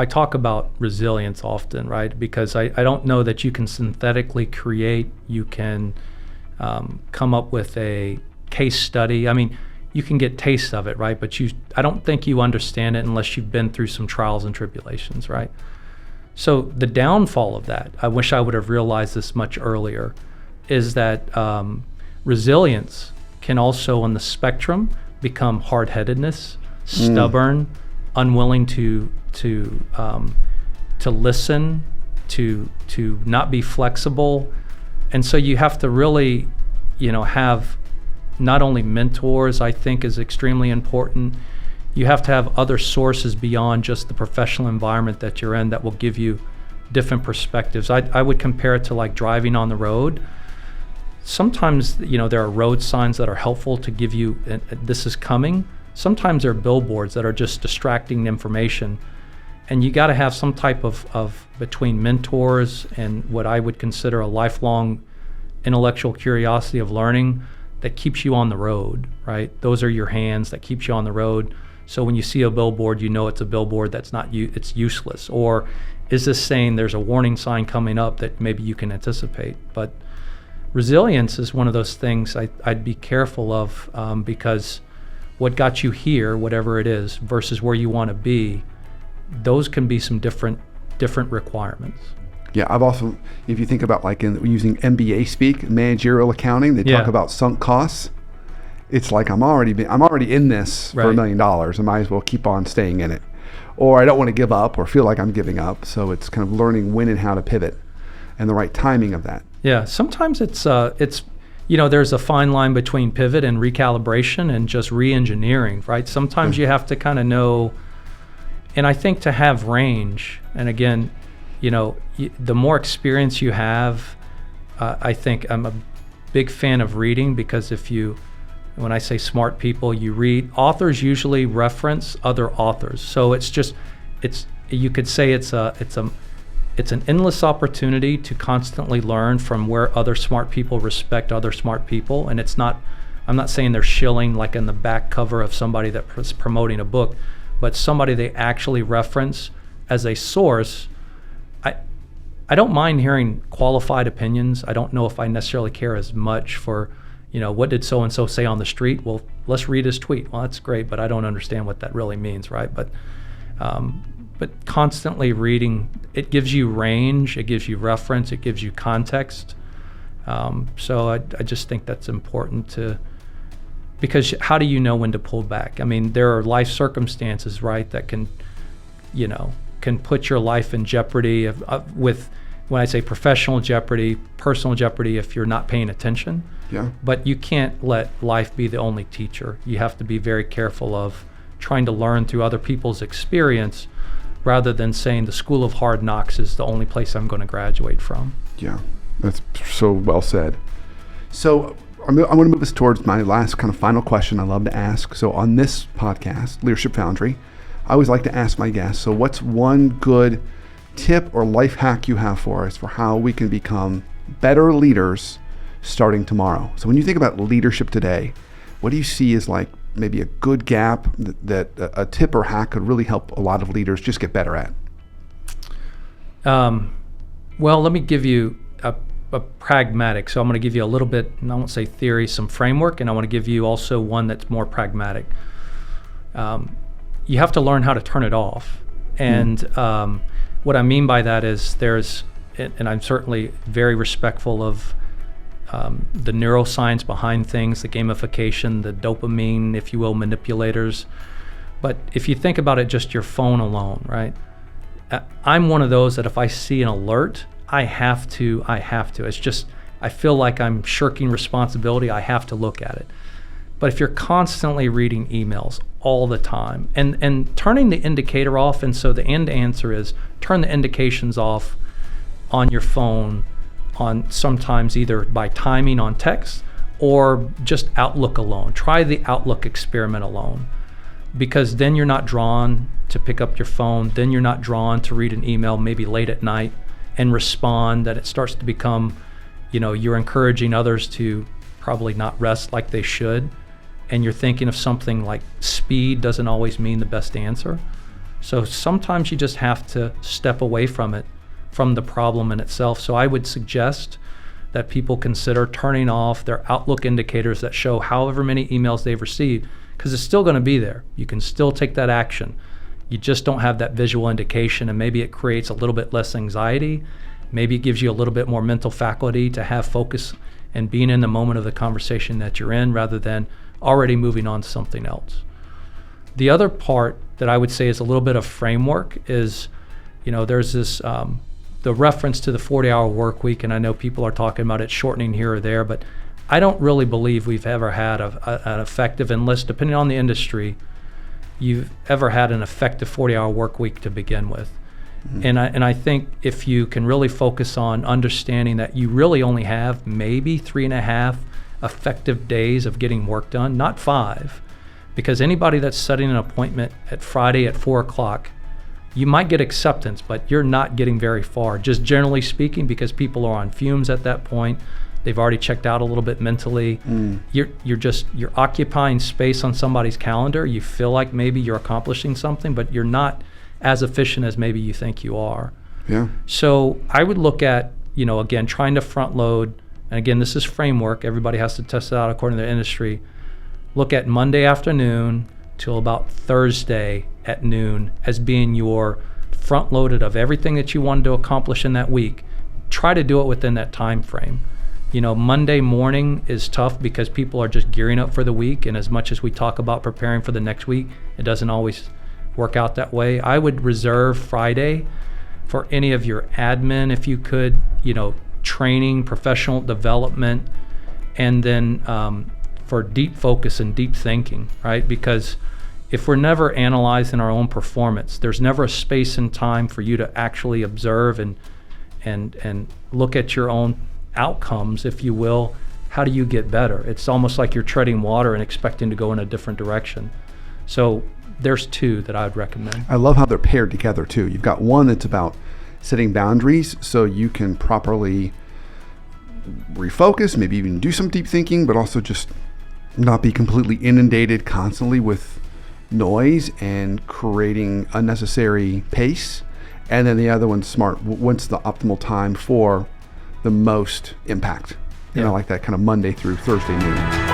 I talk about resilience often, right? Because I don't know that you can synthetically create, you can come up with a case study. I mean, you can get tastes of it, right? But I don't think you understand it unless you've been through some trials and tribulations, right? So the downfall of that, I wish I would have realized this much earlier, is that resilience can also on the spectrum become hard-headedness, stubborn, unwilling to listen, to not be flexible. And so you have to really, have not only mentors, I think is extremely important. You have to have other sources beyond just the professional environment that you're in that will give you different perspectives. I would compare it to like driving on the road. Sometimes, there are road signs that are helpful to give you, this is coming. Sometimes there are billboards that are just distracting information. And you got to have some type of between mentors and what I would consider a lifelong intellectual curiosity of learning that keeps you on the road, right? Those are your hands that keeps you on the road. So when you see a billboard, it's a billboard that's not it's useless. Or is this saying there's a warning sign coming up that maybe you can anticipate? But resilience is one of those things I'd be careful of because what got you here, whatever it is, versus where you want to be, those can be some different requirements. Yeah, I've also, if you think about like using MBA speak, managerial accounting, they talk about sunk costs. It's like I'm already in this for $1 million. I might as well keep on staying in it, or I don't want to give up or feel like I'm giving up. So it's kind of learning when and how to pivot, and the right timing of that. Yeah, sometimes it's there's a fine line between pivot and recalibration and just re-engineering, right? Sometimes you have to kind of know, and I think to have range, and again, the more experience you have, I think I'm a big fan of reading, because when I say smart people, you read. Authors usually reference other authors, so you could say it's an endless opportunity to constantly learn from where other smart people respect other smart people. And I'm not saying they're shilling like in the back cover of somebody that's promoting a book, but somebody they actually reference as a source. I don't mind hearing qualified opinions. I don't know if I necessarily care as much for, what did so-and-so say on the street? Well, let's read his tweet. Well, that's great, but I don't understand what that really means, right? But constantly reading, it gives you range, it gives you reference, it gives you context. So I just think that's important because how do you know when to pull back? I mean, there are life circumstances, right, that can put your life in jeopardy with, when I say professional jeopardy, personal jeopardy if you're not paying attention. Yeah. But you can't let life be the only teacher. You have to be very careful of trying to learn through other people's experience rather than saying the school of hard knocks is the only place I'm going to graduate from. Yeah, that's so well said. So I'm going to move us towards my last kind of final question I love to ask. So on this podcast, Leadership Foundry, I always like to ask my guests, so what's one good tip or life hack you have for us for how we can become better leaders starting tomorrow? So when you think about leadership today, what do you see as like maybe a good gap that a tip or hack could really help a lot of leaders just get better at? Well, let me give you a pragmatic. So I'm going to give you a little bit, and I won't say theory, some framework, and I want to give you also one that's more pragmatic. You have to learn how to turn it off. And what I mean by that is and I'm certainly very respectful of the neuroscience behind things, the gamification, the dopamine, if you will, manipulators. But if you think about it, just your phone alone, right? I'm one of those that if I see an alert, I have to. It's just, I feel like I'm shirking responsibility. I have to look at it. But if you're constantly reading emails all the time and turning the indicator off, and so the end answer is turn the indications off on your phone, on sometimes either by timing on text or just Outlook alone. Try the Outlook experiment alone, because then you're not drawn to pick up your phone. Then you're not drawn to read an email maybe late at night and respond, that it starts to become, you're encouraging others to probably not rest like they should. And you're thinking of something like speed doesn't always mean the best answer. So sometimes you just have to step away from it, from the problem in itself. So I would suggest that people consider turning off their Outlook indicators that show however many emails they've received, because it's still going to be there. You can still take that action. You just don't have that visual indication, and maybe it creates a little bit less anxiety. Maybe it gives you a little bit more mental faculty to have focus and being in the moment of the conversation that you're in rather than already moving on to something else. The other part that I would say is a little bit of framework is, there's this, the reference to the 40-hour work week, and I know people are talking about it shortening here or there, but I don't really believe we've ever had an effective, unless, depending on the industry, you've ever had an effective 40-hour work week to begin with. Mm-hmm. And I think if you can really focus on understanding that you really only have maybe 3.5 effective days of getting work done, not 5, because anybody that's setting an appointment at Friday at 4 o'clock, you might get acceptance, but you're not getting very far, just generally speaking, because people are on fumes at that point. They've already checked out a little bit mentally. You're occupying space on somebody's calendar. You feel like maybe you're accomplishing something, but you're not as efficient as maybe you think you are. Yeah. So I would look at, again, trying to front load, and again, this is framework. Everybody has to test it out according to their industry. Look at Monday afternoon till about Thursday at noon as being your front loaded of everything that you wanted to accomplish in that week. Try to do it within that time frame. Monday morning is tough because people are just gearing up for the week, and as much as we talk about preparing for the next week, it doesn't always work out that way. I would reserve Friday for any of your admin, if you could, training, professional development, and then for deep focus and deep thinking, right? Because if we're never analyzing our own performance, there's never a space and time for you to actually observe and look at your own outcomes, if you will. How do you get better? It's almost like you're treading water and expecting to go in a different direction. So there's 2 that I'd recommend. I love how they're paired together too. You've got one that's about setting boundaries so you can properly refocus, maybe even do some deep thinking, but also just not be completely inundated constantly with noise and creating unnecessary pace. And then the other one's smart. What's the optimal time for the most impact? Like that kind of Monday through Thursday noon.